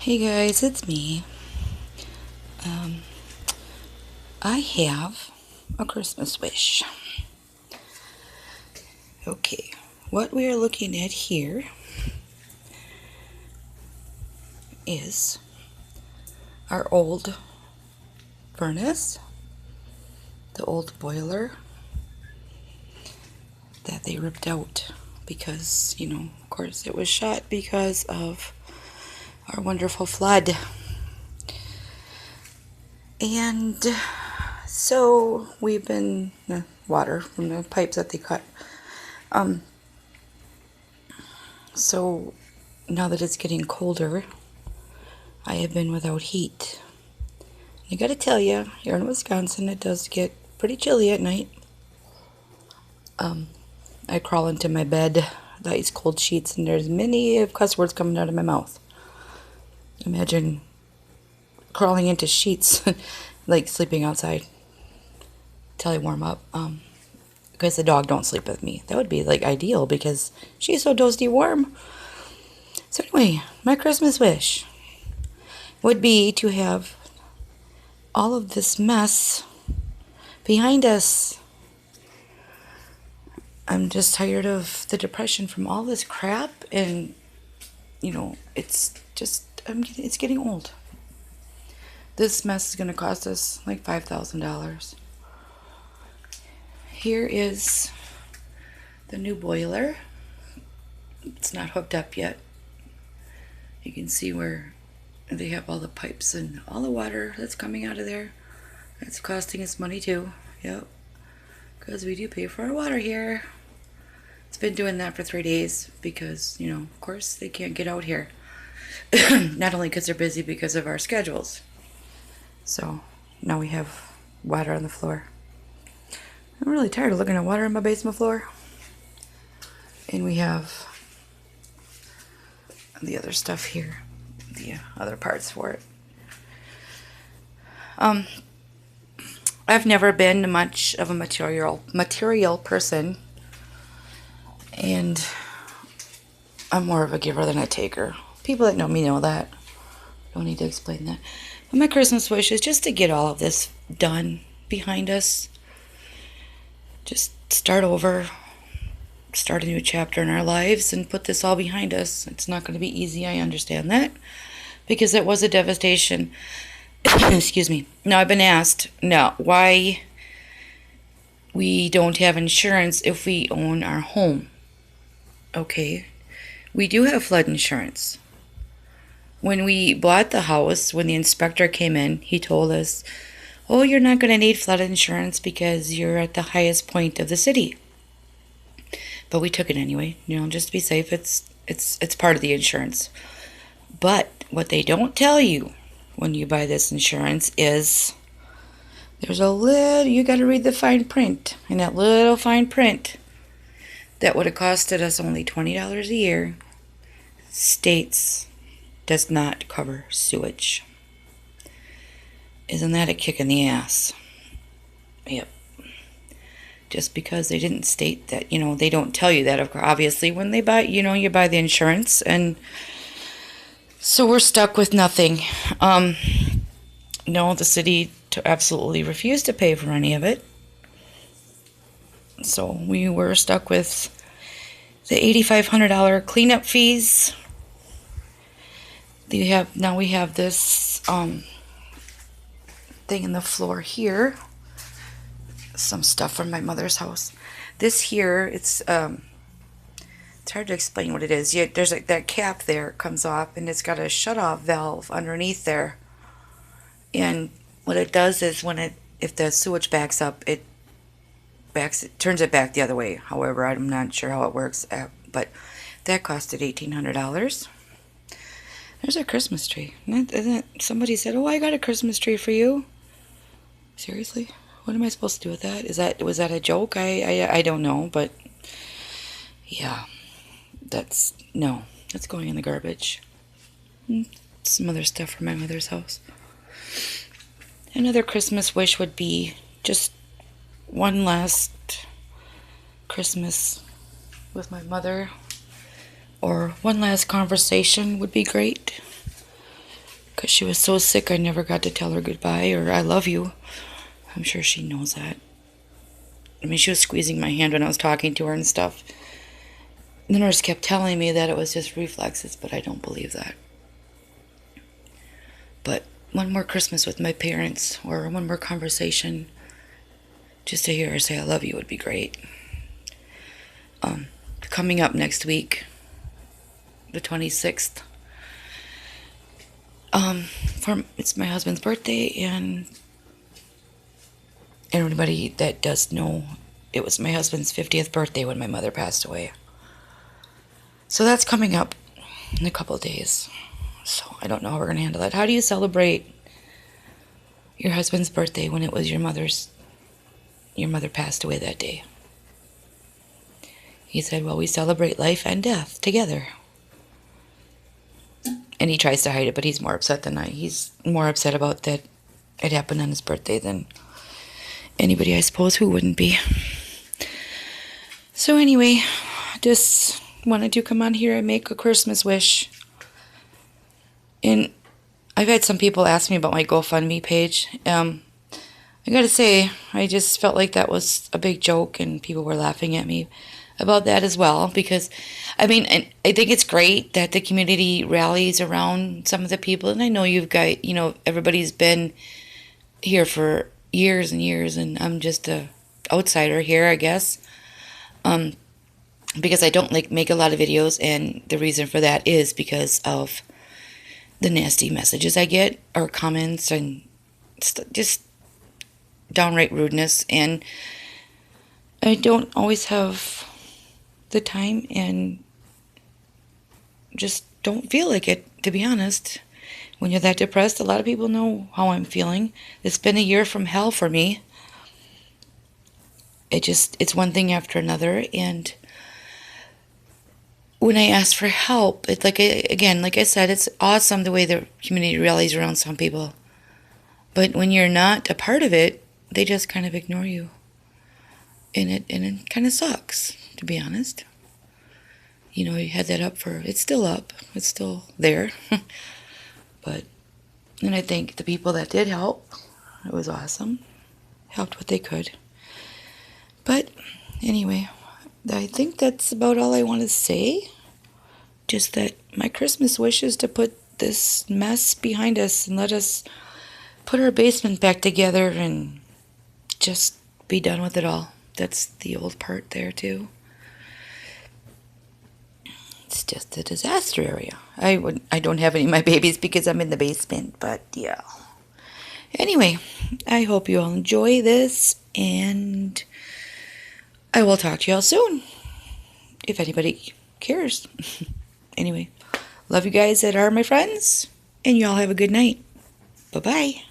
Hey guys, it's me. Um, I have a Christmas wish. Okay, what we are looking at here is our old furnace, the old boiler that they ripped out because, of course, it was shot because of our wonderful flood. And so we've been water from the pipes that they cut. So now that it's getting colder, I have been without heat. I gotta tell you, here in Wisconsin, it does get pretty chilly at night. I crawl into my bed, the ice cold sheets, and there's many of cuss words coming out of my mouth. Imagine crawling into sheets, like sleeping outside till I warm up. Because the dog don't sleep with me. That would be like ideal because she's so toasty warm. So anyway, my Christmas wish would be to have all of this mess behind us. I'm just tired of the depression from all this crap, and it's getting old. This mess is going to cost us like $5,000. Here is the new boiler. It's not hooked up yet. You can see where they have all the pipes and all the water that's coming out of there. It's costing us money too. Yep. Because we do pay for our water here. It's been doing that for 3 days because, of course they can't get out here. Not only because they're busy, because of our schedules. So now we have water on the floor. I'm really tired of looking at water on my basement floor. And we have the other stuff here, the other parts for it. I've never been much of a material person, and I'm more of a giver than a taker. People that know me know that. Don't need to explain that. But my Christmas wish is just to get all of this done behind us. Just start over, start a new chapter in our lives, and put this all behind us. It's not going to be easy, I understand that, because it was a devastation. Excuse me. Now, I've been asked why we don't have insurance if we own our home. Okay, we do have flood insurance. When we bought the house, when the inspector came in, he told us, "Oh, you're not going to need flood insurance because you're at the highest point of the city." But we took it anyway, just to be safe. It's part of the insurance. But what they don't tell you when you buy this insurance is you got to read the fine print. And that little fine print that would have costed us only $20 a year states does not cover sewage. Isn't that a kick in the ass? Yep. Just because they didn't state that, they don't tell you that, obviously, when they buy, you buy the insurance, and so we're stuck with nothing. No, the city absolutely refused to pay for any of it. So we were stuck with the $8,500 cleanup fees. Now we have this thing in the floor here. Some stuff from my mother's house. This here, it's hard to explain what it is. There's that cap there comes off, and it's got a shut-off valve underneath there. And what it does is if the sewage backs up, it turns it back the other way. However, I'm not sure how it works, but that costed $1,800. There's our Christmas tree. Somebody said, "Oh, I got a Christmas tree for you." Seriously? What am I supposed to do with that? Was that a joke? I don't know, but yeah, that's going in the garbage. Some other stuff from my mother's house. Another Christmas wish would be just one last Christmas with my mother, or one last conversation would be great. because she was so sick I never got to tell her goodbye or I love you. I'm sure she knows that. I mean, she was squeezing my hand when I was talking to her and stuff. The nurse kept telling me that it was just reflexes, but I don't believe that. But one more Christmas with my parents, or one more conversation, just to hear her say I love you would be great. Coming up next week, the 26th, it's my husband's birthday, and everybody that does know, it was my husband's 50th birthday when my mother passed away. So that's coming up in a couple of days. So I don't know how we're going to handle that. How do you celebrate your husband's birthday when it was your mother passed away that day? He said, well, we celebrate life and death together. And he tries to hide it, but he's more upset than I. He's more upset about that it happened on his birthday than anybody, I suppose, who wouldn't be. So anyway, just wanted to come on here and make a Christmas wish. And I've had some people ask me about my GoFundMe page. I gotta say, I just felt like that was a big joke and people were laughing at me about that as well, because I mean, and I think it's great that the community rallies around some of the people, and I know you've got, everybody's been here for years and years, and I'm just a outsider here, I guess, because I don't make a lot of videos, and the reason for that is because of the nasty messages I get, or comments, and just downright rudeness, and I don't always have the time and just don't feel like it, to be honest. When you're that depressed, a lot of people know how I'm feeling. It's been a year from hell for me. It's one thing after another, and when I ask for help, it's like I said, it's awesome the way the community rallies around some people. But when you're not a part of it, they just kind of ignore you. And it kind of sucks, to be honest. You had that up it's still up. It's still there. And I think the people that did help, it was awesome. Helped what they could. But anyway, I think that's about all I want to say. Just that my Christmas wish is to put this mess behind us and let us put our basement back together and just be done with it all. That's the old part there too. It's just a disaster area. I don't have any of my babies because I'm in the basement, but yeah. Anyway, I hope you all enjoy this, and I will talk to you all soon, if anybody cares. Anyway, love you guys that are my friends, and you all have a good night. Bye-bye.